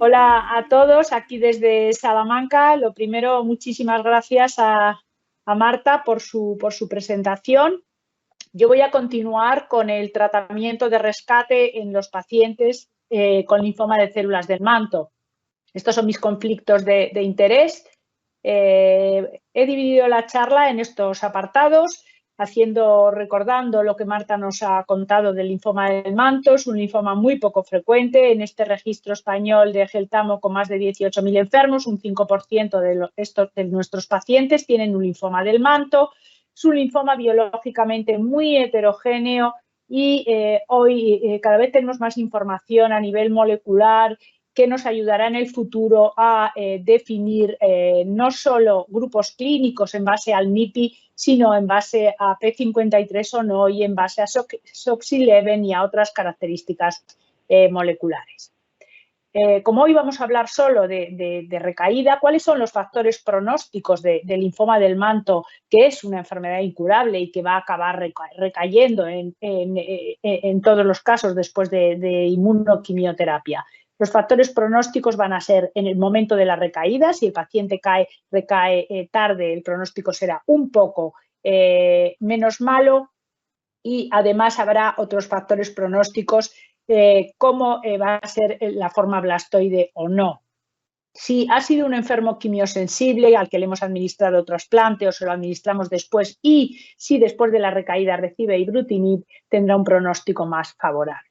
Hola a todos, aquí desde Salamanca. Lo primero, muchísimas gracias a Marta por su presentación. Yo voy a continuar con el tratamiento de rescate en los pacientes con linfoma de células del manto. Estos son mis conflictos de interés. He dividido la charla en estos apartados, recordando lo que Marta nos ha contado del linfoma del manto. Es un linfoma muy poco frecuente en este registro español de GELTAMO con más de 18.000 enfermos. Un 5% de nuestros pacientes tienen un linfoma del manto. Es un linfoma biológicamente muy heterogéneo y hoy cada vez tenemos más información a nivel molecular que nos ayudará en el futuro a definir no solo grupos clínicos en base al MIPI, sino en base a P53 o no y en base a SOX11 y a otras características moleculares. Como hoy vamos a hablar solo de recaída, ¿cuáles son los factores pronósticos del linfoma del manto, que es una enfermedad incurable y que va a acabar recayendo en todos los casos después de inmunoquimioterapia? Los factores pronósticos van a ser en el momento de la recaída. Si el paciente recae tarde, el pronóstico será un poco menos malo, y además habrá otros factores pronósticos como va a ser la forma blastoide o no. Si ha sido un enfermo quimiosensible al que le hemos administrado trasplante o se lo administramos después, y si después de la recaída recibe ibrutinib, tendrá un pronóstico más favorable.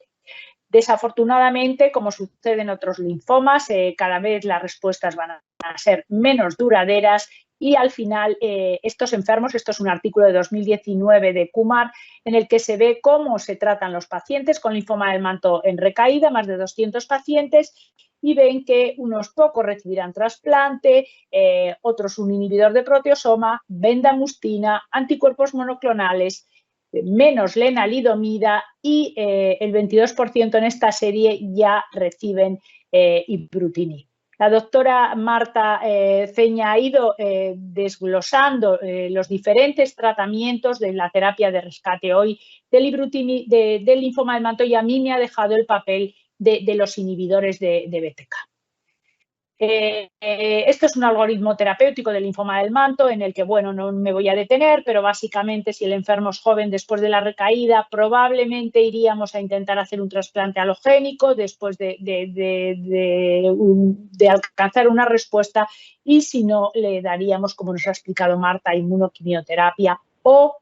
Desafortunadamente, como sucede en otros linfomas, cada vez las respuestas van a ser menos duraderas y al final estos enfermos, esto es un artículo de 2019 de Kumar, en el que se ve cómo se tratan los pacientes con linfoma del manto en recaída, más de 200 pacientes, y ven que unos pocos recibirán trasplante, otros un inhibidor de proteasoma, bendamustina, anticuerpos monoclonales, menos lenalidomida y el 22% en esta serie ya reciben ibrutinib. La doctora Marta Feña ha ido desglosando los diferentes tratamientos de la terapia de rescate hoy del ibrutinib, del linfoma del manto, y a mí me ha dejado el papel de los inhibidores de BTK. Esto es un algoritmo terapéutico del linfoma del manto en el que, bueno, no me voy a detener, pero básicamente si el enfermo es joven después de la recaída, probablemente iríamos a intentar hacer un trasplante alogénico después de alcanzar una respuesta, y si no, le daríamos, como nos ha explicado Marta, inmunoquimioterapia o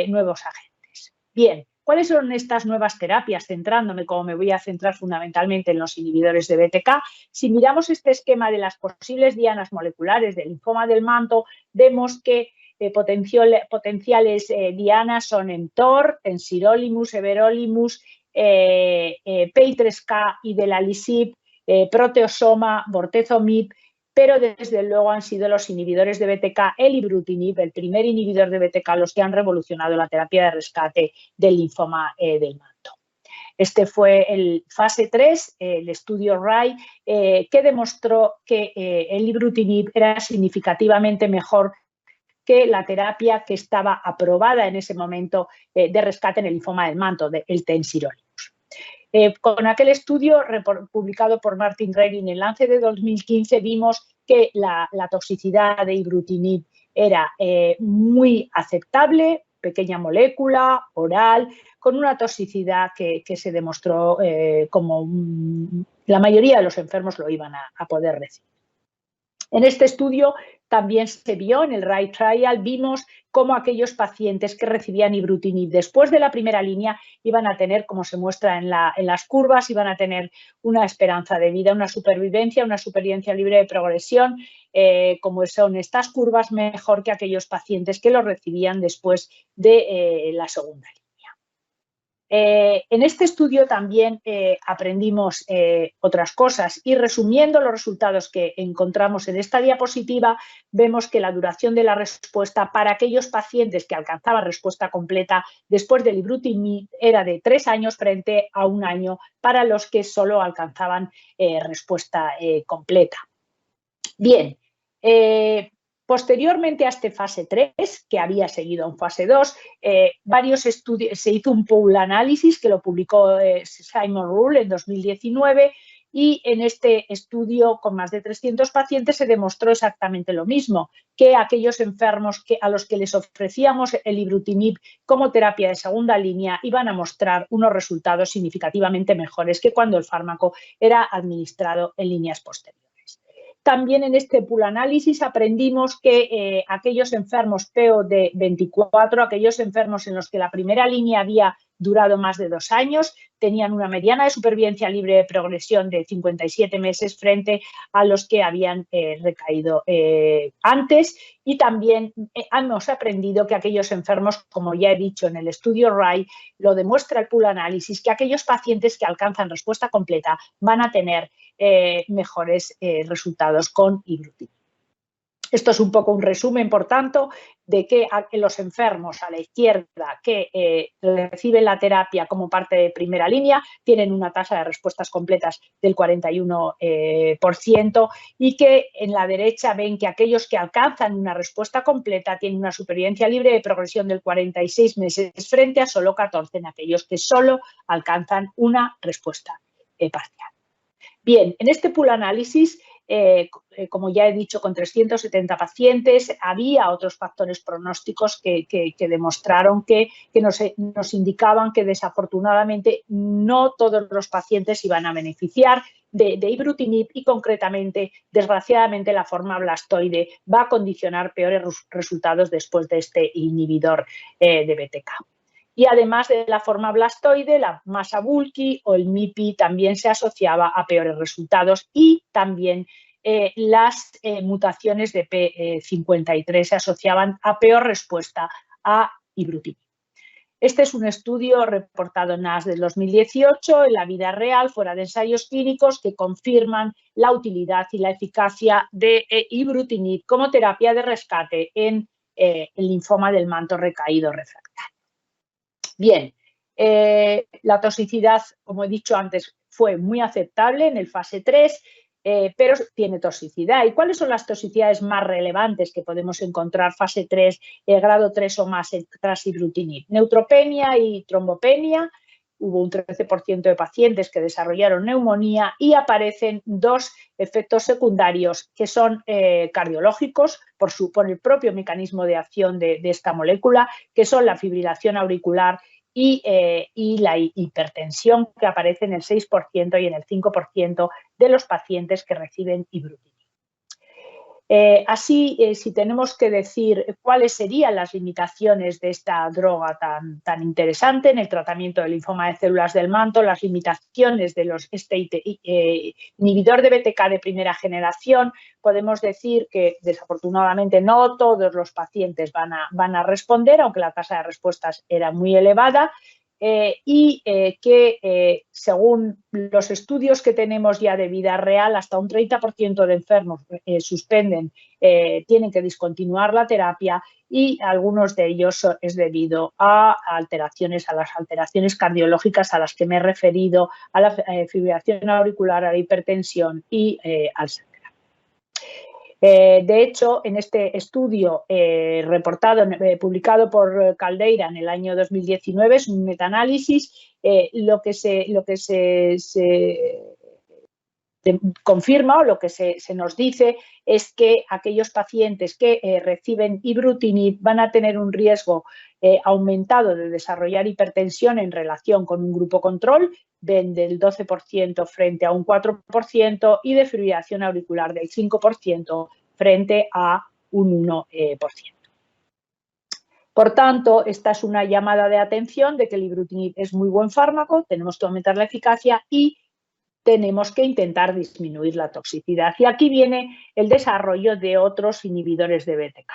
nuevos agentes. Bien. ¿Cuáles son estas nuevas terapias? Centrándome, como me voy a centrar fundamentalmente en los inhibidores de BTK, si miramos este esquema de las posibles dianas moleculares del linfoma del manto, vemos que potenciales dianas son mTOR, sirolimus, everolimus, PI3K, idelalisib, proteasoma, bortezomib, pero desde luego han sido los inhibidores de BTK, el ibrutinib, el primer inhibidor de BTK, los que han revolucionado la terapia de rescate del linfoma del manto. Este fue el fase 3, el estudio RAI, que demostró que el ibrutinib era significativamente mejor que la terapia que estaba aprobada en ese momento de rescate en el linfoma del manto, el tensirolimus. Con aquel estudio publicado por Martin Reilly en el Lancet de 2015 vimos que la toxicidad de ibrutinib era muy aceptable, pequeña molécula, oral, con una toxicidad que se demostró como la mayoría de los enfermos lo iban a poder recibir. En este estudio también se vio, en el RAI Trial, vimos cómo aquellos pacientes que recibían ibrutinib después de la primera línea iban a tener, como se muestra en las curvas, iban a tener una esperanza de vida, una supervivencia libre de progresión, como son estas curvas, mejor que aquellos pacientes que lo recibían después de la segunda línea. En este estudio también aprendimos otras cosas, y resumiendo los resultados que encontramos en esta diapositiva, vemos que la duración de la respuesta para aquellos pacientes que alcanzaban respuesta completa después del ibrutinib era de 3 años frente a 1 año para los que solo alcanzaban respuesta completa. Bien. Posteriormente a este fase 3, que había seguido a un fase 2, varios estudios, se hizo un pool análisis que lo publicó Simon Rule en 2019, y en este estudio con más de 300 pacientes se demostró exactamente lo mismo, que aquellos enfermos a los que les ofrecíamos el ibrutinib como terapia de segunda línea iban a mostrar unos resultados significativamente mejores que cuando el fármaco era administrado en líneas posteriores. También en este pool análisis aprendimos que aquellos enfermos PO de 24, aquellos enfermos en los que la primera línea había durado más de 2 años, tenían una mediana de supervivencia libre de progresión de 57 meses frente a los que habían recaído antes, y también hemos aprendido que aquellos enfermos, como ya he dicho en el estudio RAI, lo demuestra el pool análisis, que aquellos pacientes que alcanzan respuesta completa van a tener mejores resultados con ibrutinib. Esto es un poco un resumen, por tanto, de que los enfermos a la izquierda que reciben la terapia como parte de primera línea tienen una tasa de respuestas completas del 41% y que en la derecha ven que aquellos que alcanzan una respuesta completa tienen una supervivencia libre de progresión del 46 meses frente a solo 14 en aquellos que solo alcanzan una respuesta parcial. Bien, en este pool análisis, como ya he dicho, con 370 pacientes, había otros factores pronósticos que demostraron que nos indicaban que desafortunadamente no todos los pacientes iban a beneficiar de ibrutinib y concretamente, desgraciadamente, la forma blastoide va a condicionar peores resultados después de este inhibidor de BTK. Y además de la forma blastoide, la masa bulky o el MIPI también se asociaba a peores resultados y también las mutaciones de P53 se asociaban a peor respuesta a ibrutinib. Este es un estudio reportado en NAS del 2018 en la vida real, fuera de ensayos clínicos, que confirman la utilidad y la eficacia de ibrutinib como terapia de rescate en el linfoma del manto recaído refractario. Bien, la toxicidad, como he dicho antes, fue muy aceptable en el fase 3, pero tiene toxicidad. ¿Y cuáles son las toxicidades más relevantes que podemos encontrar fase 3, grado 3 o más tras ibrutinib? Neutropenia y trombopenia. Hubo un 13% de pacientes que desarrollaron neumonía y aparecen 2 efectos secundarios que son cardiológicos por el propio mecanismo de acción de esta molécula, que son la fibrilación auricular y la hipertensión, que aparece en el 6% y en el 5% de los pacientes que reciben ibrutinib. Si tenemos que decir cuáles serían las limitaciones de esta droga tan interesante en el tratamiento del linfoma de células del manto, las limitaciones de este inhibidor de BTK de primera generación, podemos decir que desafortunadamente no todos los pacientes van a responder, aunque la tasa de respuestas era muy elevada. Según los estudios que tenemos ya de vida real, hasta un 30% de enfermos suspenden, tienen que discontinuar la terapia y algunos de ellos es debido a las alteraciones cardiológicas a las que me he referido, a la fibrilación auricular, a la hipertensión y al sangrado. De hecho, en este estudio publicado por Caldeira en el año 2019, es un metaanálisis, lo que se confirma o lo que se nos dice es que aquellos pacientes que reciben ibrutinib van a tener un riesgo aumentado de desarrollar hipertensión en relación con un grupo control del 12% frente a un 4% y de fibrilación auricular del 5% frente a un 1%. Por tanto, esta es una llamada de atención de que el ibrutinib es muy buen fármaco, tenemos que aumentar la eficacia y tenemos que intentar disminuir la toxicidad. Y aquí viene el desarrollo de otros inhibidores de BTK.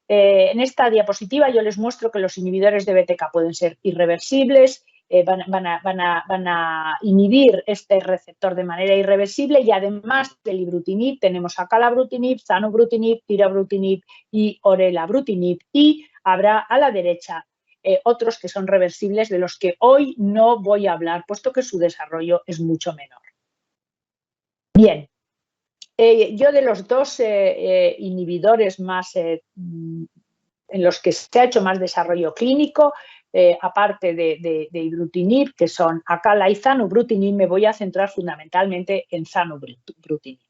En esta diapositiva yo les muestro que los inhibidores de BTK pueden ser irreversibles, van a inhibir este receptor de manera irreversible y además del ibrutinib tenemos acalabrutinib, zanubrutinib, tirabrutinib y orelabrutinib y habrá a la derecha otros que son reversibles de los que hoy no voy a hablar, puesto que su desarrollo es mucho menor. Bien, yo de los 2 inhibidores más en los que se ha hecho más desarrollo clínico, aparte de ibrutinib, que son Acala y zanubrutinib, me voy a centrar fundamentalmente en zanubrutinib.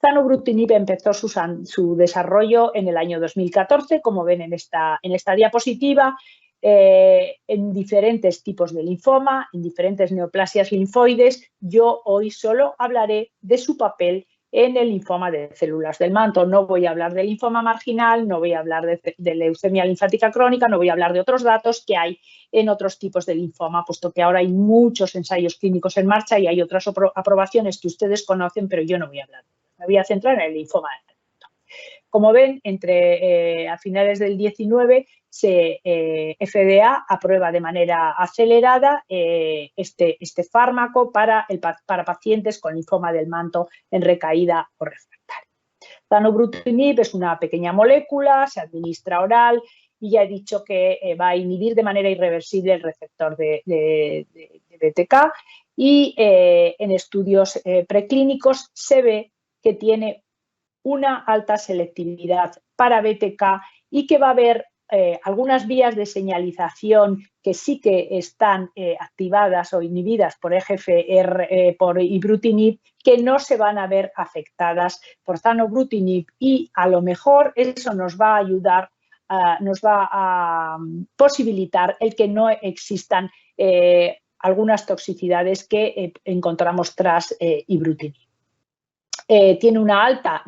Zanubrutinib empezó su desarrollo en el año 2014, como ven en esta diapositiva, en diferentes tipos de linfoma, en diferentes neoplasias linfoides. Yo hoy solo hablaré de su papel en el linfoma de células del manto. No voy a hablar de linfoma marginal, no voy a hablar de leucemia linfática crónica, no voy a hablar de otros datos que hay en otros tipos de linfoma, puesto que ahora hay muchos ensayos clínicos en marcha y hay otras aprobaciones que ustedes conocen, pero yo no voy a hablar. Me voy a centrar en el linfoma del manto. Como ven, a finales del 19, FDA aprueba de manera acelerada este fármaco para pacientes con linfoma del manto en recaída o refractaria. Zanubrutinib es una pequeña molécula, se administra oral y ya he dicho que va a inhibir de manera irreversible el receptor de BTK y en estudios preclínicos se ve que tiene una alta selectividad para BTK y que va a haber algunas vías de señalización que sí que están activadas o inhibidas por EGFR, por ibrutinib, que no se van a ver afectadas por zanubrutinib y a lo mejor eso nos va a ayudar, nos va a posibilitar el que no existan algunas toxicidades que encontramos tras ibrutinib. Tiene una alta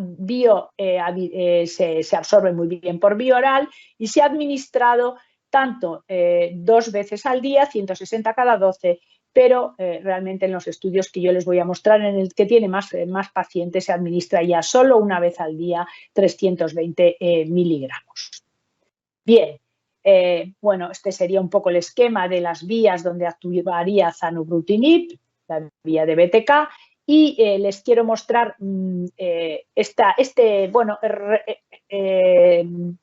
se absorbe muy bien por vía oral y se ha administrado tanto 2 veces al día, 160 cada 12, pero realmente en los estudios que yo les voy a mostrar, en el que tiene más pacientes, se administra ya solo una vez al día 320 miligramos. Bien, bueno, este sería un poco el esquema de las vías donde actuaría zanubrutinib, la vía de BTK. Y les quiero mostrar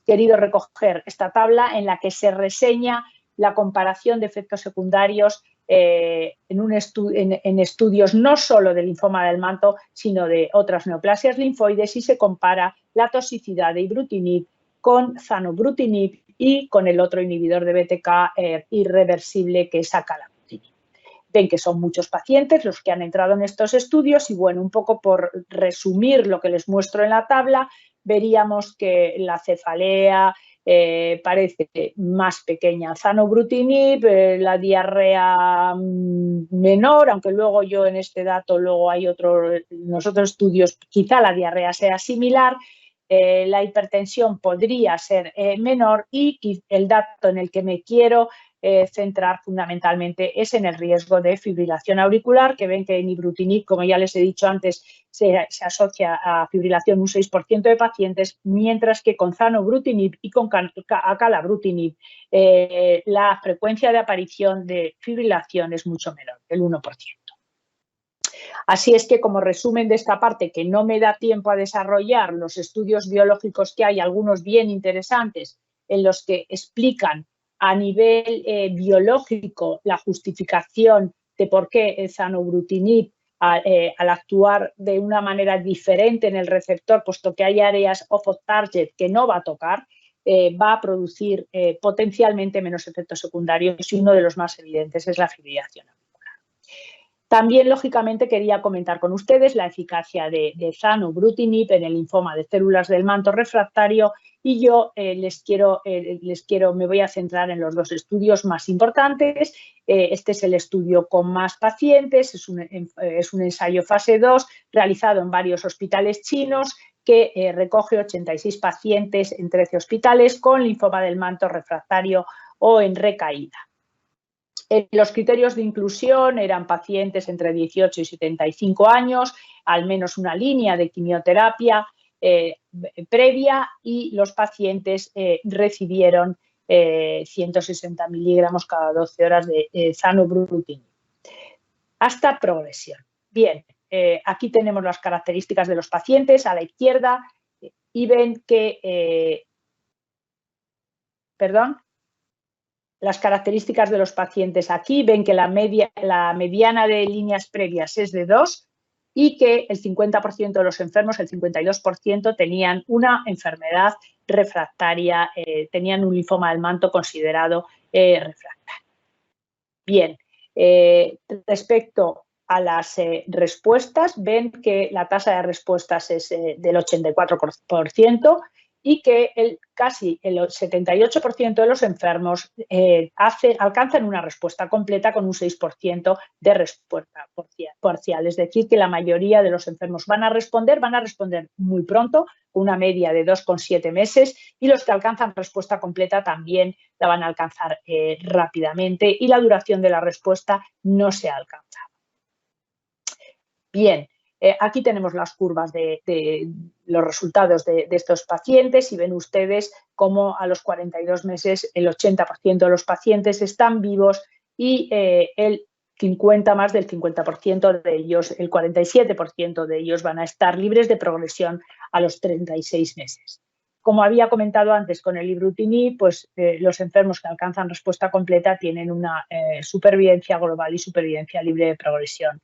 querido recoger esta tabla en la que se reseña la comparación de efectos secundarios en estudios no solo del linfoma del manto, sino de otras neoplasias linfoides, y se compara la toxicidad de ibrutinib con zanubrutinib y con el otro inhibidor de BTK irreversible, que es acalabrutinib. Ven que son muchos pacientes los que han entrado en estos estudios y, bueno, un poco por resumir lo que les muestro en la tabla, veríamos que la cefalea parece más pequeña en zanubrutinib, la diarrea menor, aunque luego yo en este dato, luego hay en los otros estudios, quizá la diarrea sea similar. La hipertensión podría ser menor y el dato en el que me quiero centrar fundamentalmente es en el riesgo de fibrilación auricular, que ven que en ibrutinib, como ya les he dicho antes, se asocia a fibrilación un 6% de pacientes, mientras que con zanubrutinib y con acalabrutinib la frecuencia de aparición de fibrilación es mucho menor, el 1%. Así es que, como resumen de esta parte, que no me da tiempo a desarrollar, los estudios biológicos que hay, algunos bien interesantes, en los que explican a nivel biológico la justificación de por qué el zanubrutinib, al actuar de una manera diferente en el receptor, puesto que hay áreas off-target que no va a tocar, va a producir potencialmente menos efectos secundarios, y uno de los más evidentes es la fibrilación. También, lógicamente, quería comentar con ustedes la eficacia de zanubrutinib en el linfoma de células del manto refractario, y yo me voy a centrar en los 2 estudios más importantes. Este es el estudio con más pacientes, es un ensayo fase 2 realizado en varios hospitales chinos que recoge 86 pacientes en 13 hospitales con linfoma del manto refractario o en recaída. Los criterios de inclusión eran pacientes entre 18 y 75 años, al menos una línea de quimioterapia previa, y los pacientes recibieron 160 miligramos cada 12 horas de zanubrutinib hasta progresión. Bien, aquí tenemos las características de los pacientes a la izquierda y ven que, las características de los pacientes aquí, ven que la mediana de líneas previas es de 2 y que el 50% de los enfermos, el 52%, tenían una enfermedad refractaria, tenían un linfoma del manto considerado refractaria. Bien, respecto a las respuestas, ven que la tasa de respuestas es del 84% y que casi el 78% de los enfermos alcanzan una respuesta completa con un 6% de respuesta parcial. Es decir, que la mayoría de los enfermos van a responder muy pronto, una media de 2,7 meses, y los que alcanzan respuesta completa también la van a alcanzar rápidamente y la duración de la respuesta no se alcanza. Bien, aquí tenemos las curvas de los resultados de estos pacientes y ven ustedes cómo a los 42 meses el 80% de los pacientes están vivos y más del 50% de ellos, el 47% de ellos van a estar libres de progresión a los 36 meses. Como había comentado antes con el ibrutinib, pues los enfermos que alcanzan respuesta completa tienen una supervivencia global y supervivencia libre de progresión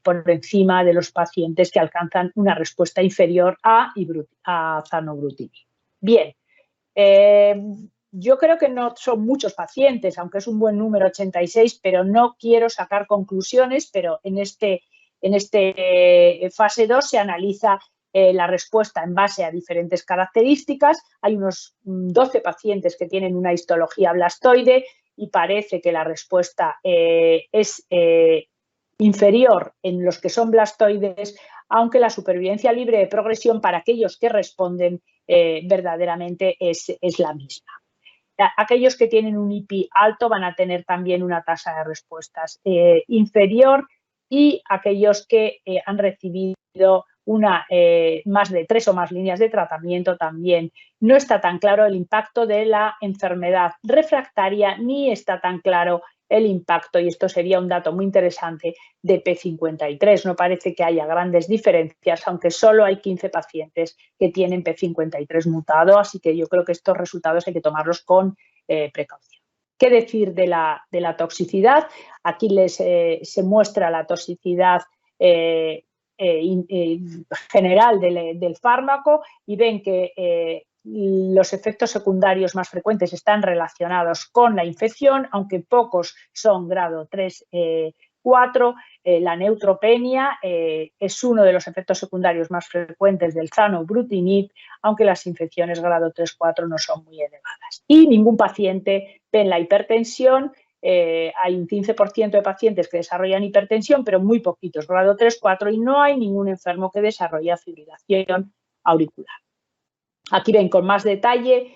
por encima de los pacientes que alcanzan una respuesta inferior a zanubrutinib. Bien, yo creo que no son muchos pacientes, aunque es un buen número, 86, pero no quiero sacar conclusiones, pero en este fase 2 se analiza la respuesta en base a diferentes características. Hay unos 12 pacientes que tienen una histología blastoide y parece que la respuesta es inferior en los que son blastoides, aunque la supervivencia libre de progresión para aquellos que responden verdaderamente es la misma. Aquellos que tienen un IP alto van a tener también una tasa de respuestas inferior, y aquellos que han recibido más de 3 o más líneas de tratamiento también. No está tan claro el impacto de la enfermedad refractaria, ni está tan claro el impacto, y esto sería un dato muy interesante, de P53. No parece que haya grandes diferencias, aunque solo hay 15 pacientes que tienen P53 mutado, así que yo creo que estos resultados hay que tomarlos con precaución. ¿Qué decir de la toxicidad? Aquí se muestra la toxicidad general del fármaco, y ven que los efectos secundarios más frecuentes están relacionados con la infección, aunque pocos son grado 3, 4. La neutropenia es uno de los efectos secundarios más frecuentes del zanubrutinib, aunque las infecciones grado 3, 4 no son muy elevadas. Y ningún paciente ve la hipertensión. Hay un 15% de pacientes que desarrollan hipertensión, pero muy poquitos, grado 3, 4, y no hay ningún enfermo que desarrolle fibrilación auricular. Aquí ven con más detalle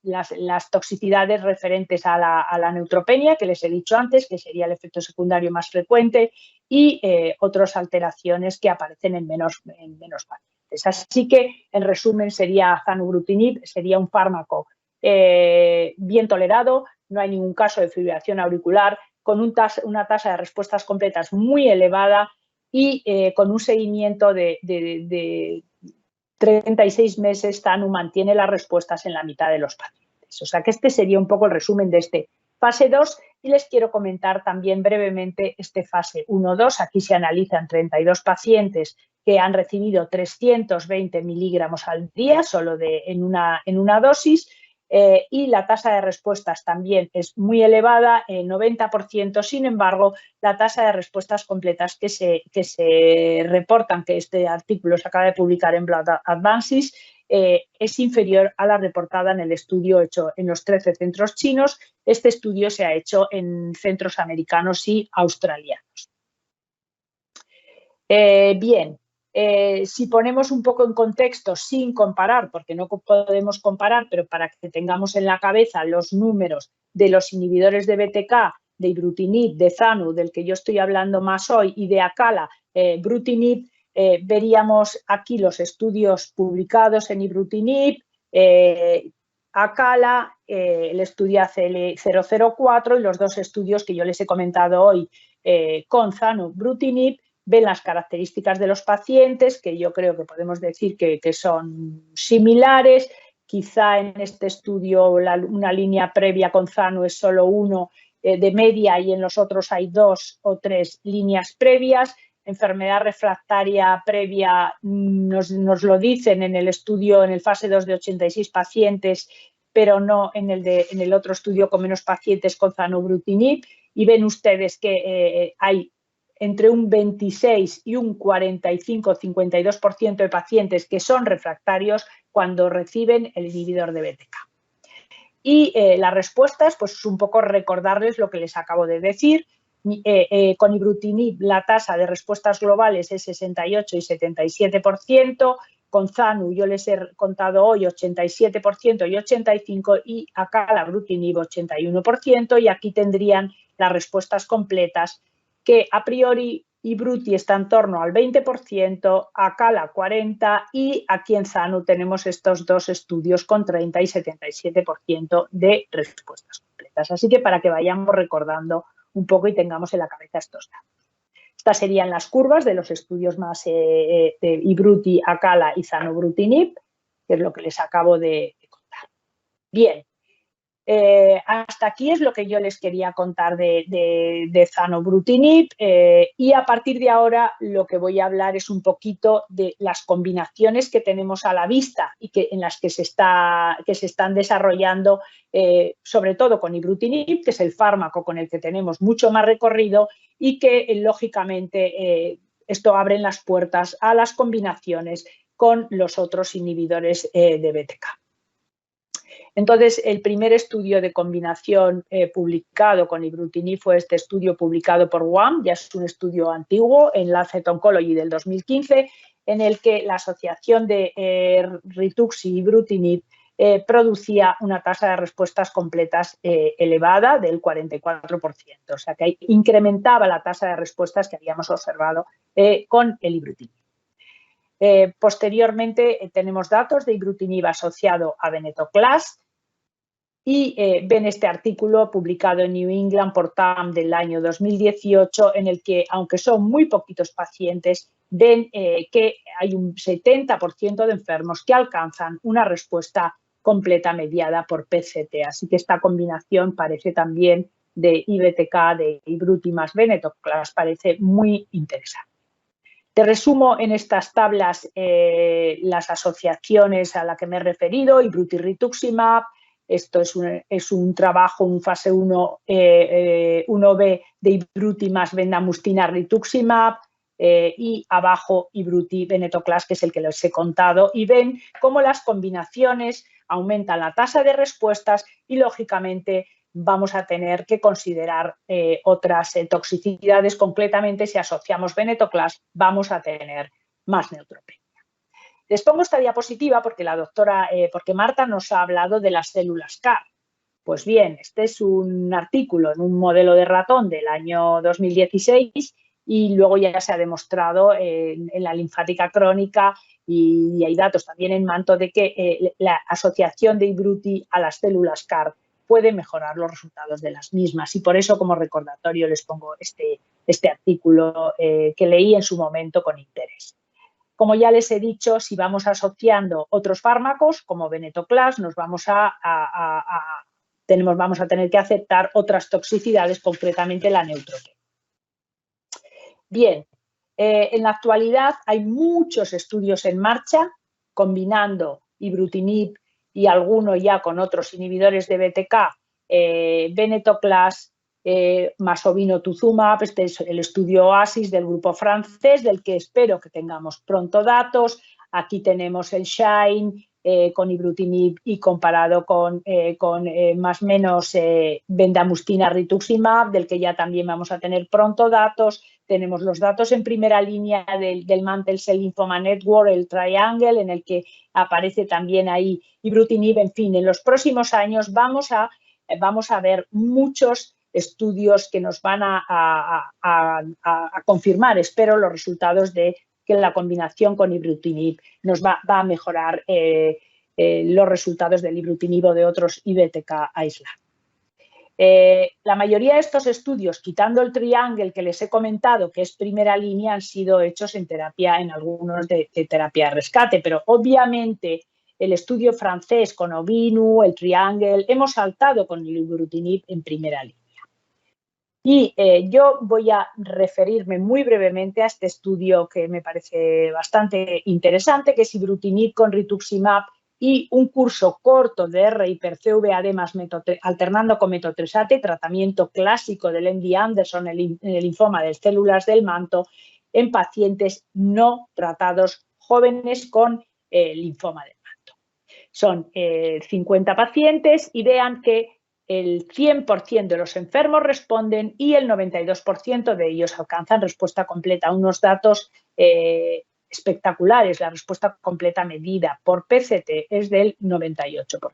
las toxicidades referentes a la neutropenia, que les he dicho antes, que sería el efecto secundario más frecuente, y otras alteraciones que aparecen en menos pacientes. Así que, en resumen, zanubrutinib sería un fármaco bien tolerado, no hay ningún caso de fibrilación auricular, con una tasa de respuestas completas muy elevada y con un seguimiento de 36 meses. Zanu mantiene las respuestas en la mitad de los pacientes. O sea que este sería un poco el resumen de este fase 2, y les quiero comentar también brevemente este fase 1-2. Aquí se analizan 32 pacientes que han recibido 320 miligramos al día solo en una dosis, y la tasa de respuestas también es muy elevada, 90%. Sin embargo, la tasa de respuestas completas que se reportan, que este artículo se acaba de publicar en Blood Advances, es inferior a la reportada en el estudio hecho en los 13 centros chinos. Este estudio se ha hecho en centros americanos y australianos. Bien. Si ponemos un poco en contexto, sin comparar, porque no podemos comparar, pero para que tengamos en la cabeza los números de los inhibidores de BTK, de ibrutinib, de Zanu, del que yo estoy hablando más hoy, y de Acala, brutinib, veríamos aquí los estudios publicados en ibrutinib, Acala, el estudio ACL004 y los dos estudios que yo les he comentado hoy con zanubrutinib. Ven las características de los pacientes, que yo creo que podemos decir que son similares. Quizá en este estudio una línea previa con Zanu es solo 1 de media, y en los otros hay 2 o 3 líneas previas. Enfermedad refractaria previa nos lo dicen en el estudio, en el fase 2 de 86 pacientes, pero no en el otro estudio con menos pacientes con zanubrutinib, y ven ustedes que hay entre un 26 y un 45-52% de pacientes que son refractarios cuando reciben el inhibidor de BTK. Y las respuestas, pues es un poco recordarles lo que les acabo de decir. Con ibrutinib la tasa de respuestas globales es 68 y 77%, con ZANU yo les he contado hoy 87% y 85%, y acalabrutinib 81%, y aquí tendrían las respuestas completas, que a priori ibruti está en torno al 20%, acala 40%, y aquí en ZANU tenemos estos dos estudios con 30 y 77% de respuestas completas. Así que para que vayamos recordando un poco y tengamos en la cabeza estos datos. Estas serían las curvas de los estudios más de ibruti, acala y zanubrutinib, que es lo que les acabo de contar. Bien. Hasta aquí es lo que yo les quería contar de zanubrutinib, y a partir de ahora lo que voy a hablar es un poquito de las combinaciones que tenemos a la vista y en las que se están desarrollando, sobre todo con ibrutinib, que es el fármaco con el que tenemos mucho más recorrido, y que lógicamente esto abre las puertas a las combinaciones con los otros inhibidores de BTK. Entonces, el primer estudio de combinación publicado con ibrutinib fue este estudio publicado por WAM, ya es un estudio antiguo, en Lancet Oncology del 2015, en el que la asociación de Rituxi y ibrutinib producía una tasa de respuestas completas elevada del 44%, o sea que incrementaba la tasa de respuestas que habíamos observado con el ibrutinib. Posteriormente tenemos datos de ibrutinib asociado a venetoclax, y ven este artículo publicado en New England por TAM del año 2018, en el que, aunque son muy poquitos pacientes, ven que hay un 70% de enfermos que alcanzan una respuesta completa mediada por PET-CT. Así que esta combinación parece también de IBTK, de ibruti más venetoclax, parece muy interesante. Te resumo en estas tablas las asociaciones a las que me he referido: ibrutirituximab. Esto es un trabajo, un fase 1B de ibruti más bendamustina rituximab, y abajo ibruti venetoclax, que es el que les he contado, y ven cómo las combinaciones aumentan la tasa de respuestas y, lógicamente, vamos a tener que considerar otras toxicidades. Concretamente, si asociamos venetoclax, vamos a tener más neutropenia. Les pongo esta diapositiva porque porque Marta nos ha hablado de las células CAR. Pues bien, este es un artículo en un modelo de ratón del año 2016, y luego ya se ha demostrado en la linfática crónica, y hay datos también en manto de que la asociación de ibruti a las células CAR puede mejorar los resultados de las mismas, y por eso, como recordatorio, les pongo este artículo que leí en su momento con interés. Como ya les he dicho, si vamos asociando otros fármacos como venetoclax, vamos a tener que aceptar otras toxicidades, concretamente la neutropenia. Bien, en la actualidad hay muchos estudios en marcha combinando ibrutinib y alguno ya con otros inhibidores de BTK, venetoclax, más obinutuzumab. Este es el estudio OASIS del grupo francés, del que espero que tengamos pronto datos. Aquí tenemos el SHINE con ibrutinib y comparado con más o menos bendamustina rituximab, del que ya también vamos a tener pronto datos. Tenemos los datos en primera línea del Mantle Cell Lymphoma Network, el Triangle, en el que aparece también ahí ibrutinib. En fin, en los próximos años vamos a ver muchos estudios que nos van a confirmar, espero, los resultados de que la combinación con ibrutinib nos va a mejorar los resultados del ibrutinib o de otros IBTK aislados. La mayoría de estos estudios, quitando el Triangle que les he comentado, que es primera línea, han sido hechos en algunos de terapia de rescate, pero obviamente el estudio francés con Obinu, el Triangle, hemos saltado con el ibrutinib en primera línea. Y yo voy a referirme muy brevemente a este estudio que me parece bastante interesante, que es ibrutinib con rituximab y un curso corto de R-hiper-CVAD más alternando con metotrexate, tratamiento clásico del MD Anderson, el linfoma de células del manto, en pacientes no tratados jóvenes con linfoma del manto. Son 50 pacientes y vean que el 100% de los enfermos responden y el 92% de ellos alcanzan respuesta completa. Unos datos espectaculares. La respuesta completa medida por PCT es del 98%.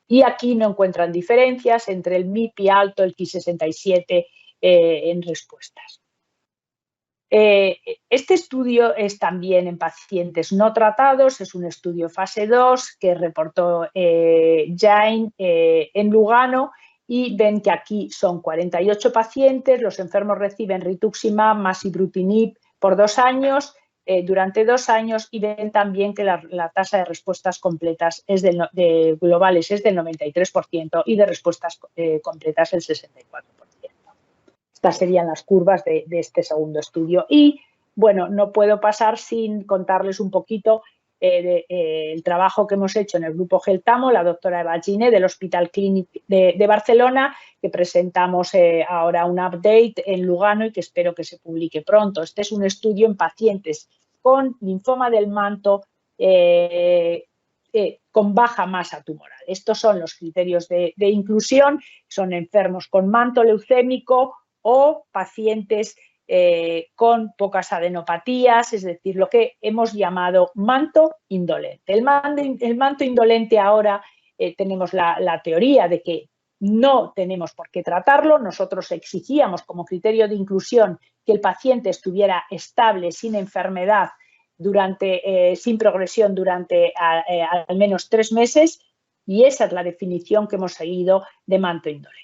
Y aquí no encuentran diferencias entre el MIPI alto, el Ki67 en respuestas. Este estudio es también en pacientes no tratados, es un estudio fase 2 que reportó Jain en Lugano y ven que aquí son 48 pacientes, los enfermos reciben rituximab más ibrutinib por 2 años, durante 2 años y ven también que la tasa de respuestas completas globales es del 93% y de respuestas completas el 64%. Estas serían las curvas de este segundo estudio. Y, bueno, no puedo pasar sin contarles un poquito el trabajo que hemos hecho en el grupo Geltamo, la doctora Eva Gine del Hospital Clínic de Barcelona, que presentamos ahora un update en Lugano y que espero que se publique pronto. Este es un estudio en pacientes con linfoma del manto con baja masa tumoral. Estos son los criterios de inclusión, son enfermos con manto leucémico o pacientes con pocas adenopatías, es decir, lo que hemos llamado manto indolente. El manto indolente ahora tenemos la teoría de que no tenemos por qué tratarlo. Nosotros exigíamos como criterio de inclusión que el paciente estuviera estable, sin enfermedad, sin progresión durante al menos 3 meses y esa es la definición que hemos seguido de manto indolente.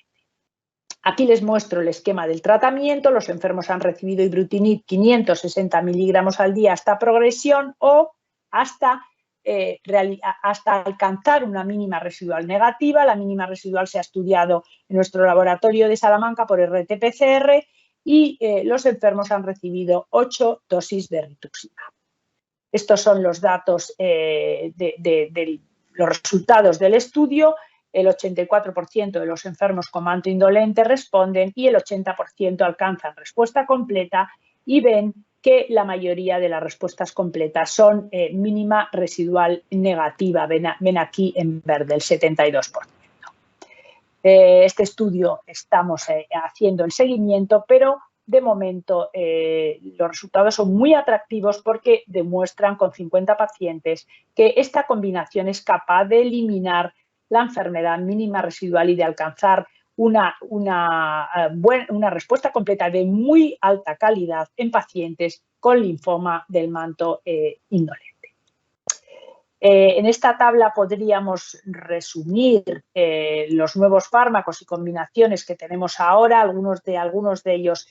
Aquí les muestro el esquema del tratamiento. Los enfermos han recibido ibrutinib 560 miligramos al día hasta progresión o hasta alcanzar una mínima residual negativa. La mínima residual se ha estudiado en nuestro laboratorio de Salamanca por RT-PCR y los enfermos han recibido 8 dosis de rituximab. Estos son los datos los resultados del estudio. El 84% de los enfermos con manto indolente responden y el 80% alcanzan respuesta completa y ven que la mayoría de las respuestas completas son mínima residual negativa. Ven aquí en verde el 72%. Este estudio estamos haciendo el seguimiento, pero de momento los resultados son muy atractivos porque demuestran con 50 pacientes que esta combinación es capaz de eliminar la enfermedad mínima residual y de alcanzar una respuesta completa de muy alta calidad en pacientes con linfoma del manto indolente. En esta tabla podríamos resumir los nuevos fármacos y combinaciones que tenemos ahora. Algunos de ellos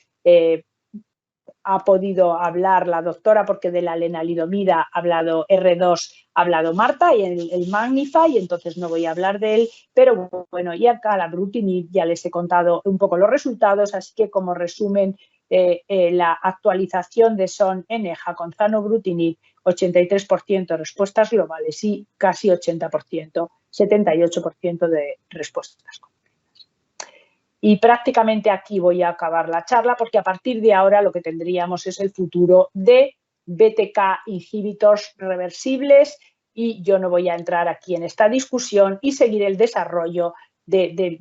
ha podido hablar la doctora porque de la lenalidomida ha hablado R2, ha hablado Marta y el Magnify, entonces no voy a hablar de él, pero bueno, y acá la brutinib ya les he contado un poco los resultados, así que como resumen, la actualización de SON ENEJA con zanobrutinib, 83% de respuestas globales y casi 80%, 78% de respuestas. Y prácticamente aquí voy a acabar la charla porque a partir de ahora lo que tendríamos es el futuro de BTK inhibitors reversibles y yo no voy a entrar aquí en esta discusión y seguir el desarrollo de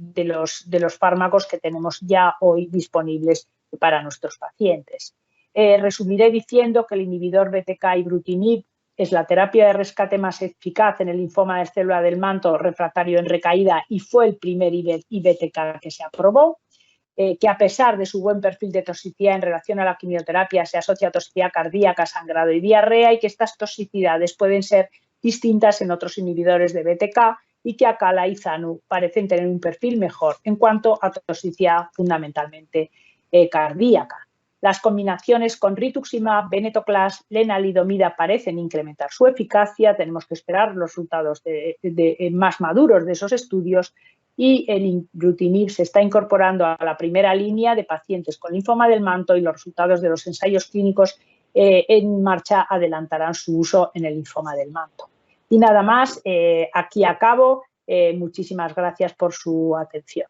los fármacos que tenemos ya hoy disponibles para nuestros pacientes. Resumiré diciendo que el inhibidor BTK ibrutinib es la terapia de rescate más eficaz en el linfoma de célula del manto refractario en recaída y fue el primer IBTK que se aprobó, que a pesar de su buen perfil de toxicidad en relación a la quimioterapia se asocia a toxicidad cardíaca, sangrado y diarrea y que estas toxicidades pueden ser distintas en otros inhibidores de BTK y que Acala y Zanu parecen tener un perfil mejor en cuanto a toxicidad fundamentalmente cardíaca. Las combinaciones con rituximab, venetoclax, lenalidomida parecen incrementar su eficacia. Tenemos que esperar los resultados más maduros de esos estudios y el ibrutinib se está incorporando a la primera línea de pacientes con linfoma del manto y los resultados de los ensayos clínicos en marcha adelantarán su uso en el linfoma del manto. Y nada más, aquí acabo. Muchísimas gracias por su atención.